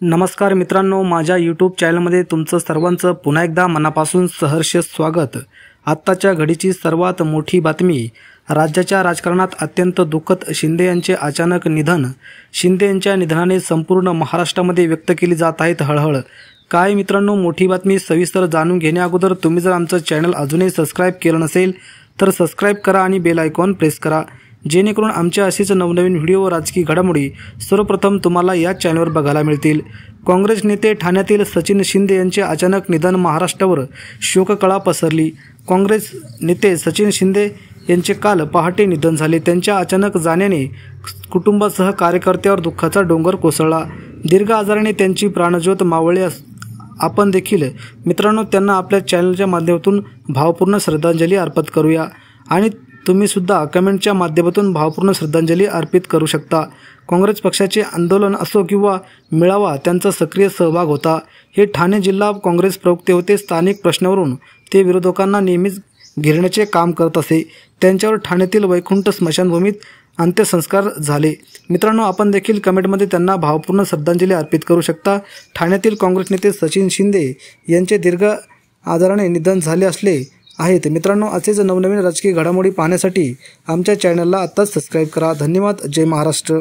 नमस्कार मित्रांनो, माझ्या यूट्यूब चॅनलमध्ये तुमचं सर्वांचं पुन्हा एकदा मनापासून सहर्ष स्वागत। आत्ताच्या घडीची सर्वात मोठी बातमी, राज्याच्या राजकारणात अत्यंत दुःखद शिंदे यांचे अचानक निधन। शिंदे यांच्या निधनाने संपूर्ण महाराष्ट्रामध्ये व्यक्त केली जात आहे हळहळ। काय मित्रांनो, मोठी बातमी सविस्तर जाणून घेण्याअगोदर तुम्ही जर आमचं चॅनल अजूनही सबस्क्राइब केलं नसेल तर सबस्क्राइब करा आणि बेल आयकॉन प्रेस करा, जेणेकरून आमच्या असेच नवनवीन व्हिडिओ व राजकीय घडामोडी सर्वप्रथम तुम्हाला या चॅनलवर बघायला मिळतील। काँग्रेस नेते ठाण्यातील सचिन शिंदे यांचे अचानक निधन, महाराष्ट्रावर शोककळा पसरली। काँग्रेस नेते सचिन शिंदे यांचे काल पहाटे निधन झाले। त्यांच्या अचानक जाण्याने कुटुंबासह कार्यकर्त्यावर दुःखाचा डोंगर कोसळला। दीर्घ आजाराने त्यांची प्राणज्योत मावळली। आपण देखील मित्रांनो त्यांना आपल्या चॅनलच्या माध्यमातून भावपूर्ण श्रद्धांजली अर्पित करूया आणि तुम्ही सुद्धा कमेंटच्या माध्यमातून भावपूर्ण श्रद्धांजली अर्पित करू शकता। काँग्रेस पक्षाचे आंदोलन असो किंवा मेळावा, त्यांचा सक्रिय सहभाग होता। हे ठाणे जिल्हा काँग्रेस प्रवक्ते होते। स्थानिक प्रश्नावरून ते विरोधकांना नेहमीच घेरण्याचे काम करत असे। त्यांच्यावर ठाण्यातील वैकुंठ स्मशानभूमीत अंत्यसंस्कार झाले। मित्रांनो, आपण देखील कमेंटमध्ये त्यांना भावपूर्ण श्रद्धांजली अर्पित करू शकता। ठाण्यातील काँग्रेस नेते सचिन शिंदे यांचे दीर्घ आजाराने निधन झाले असले आहेत। मित्रांनो, असेच नवनवीन राजकीय घडामोडी पाहण्यासाठी आमच्या चॅनलला आत्ताच सबस्क्राइब करा। धन्यवाद। जय महाराष्ट्र।